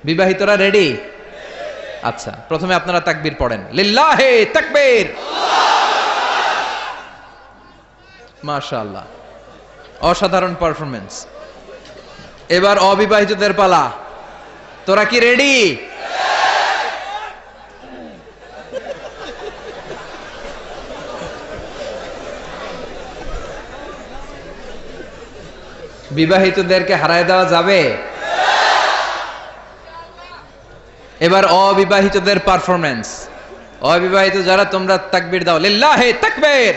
বিবাহিতরা ready? আচ্ছা, প্রথমে আপনারা তাকবীর পড়েন, লিল্লাহে তাকবীর। মাশাআল্লাহ, অসাধারণ পারফরম্যান্স। এবার অবিবাহিতদের পালা। তোরা কি রেডি? বিবাহিতদেরকে হারায় দেওয়া যাবে? এবার অবিবাহিতদের পারফরম্যান্স। অবিবাহিত যারা, তোমরা তাকবীর দাও, লিল্লাহে তাকবীর।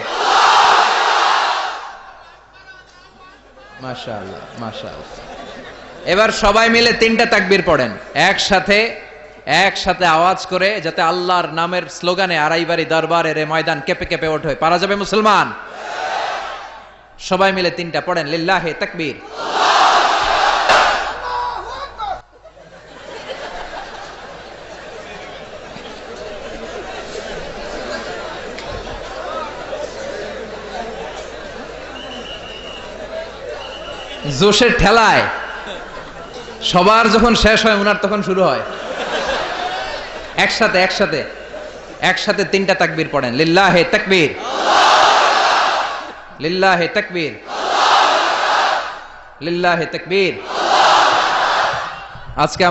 মাশাআল্লাহ, মাশাআল্লাহ। এবার সবাই মিলে 3টা তাকবীর পড়েন একসাথে আওয়াজ করে, যাতে আল্লাহর নামের স্লোগানে আড়াইবাড়ি দরবারের ময়দান কেঁপে কেঁপে ওঠে। পারা যাবে মুসলমান? সবাই মিলে 3টা পড়েন, লিল্লাহে তাকবীর। জোশের ঠেলায় সবার যখন শেষ হয়, উনার তখন শুরু হয়। একসাথে 3টা তাকবীর পড়েন, লিল্লাহে তাকবীর, লিল্লাহে তাকবীর, লিল্লাহে তাকবীর। আজকে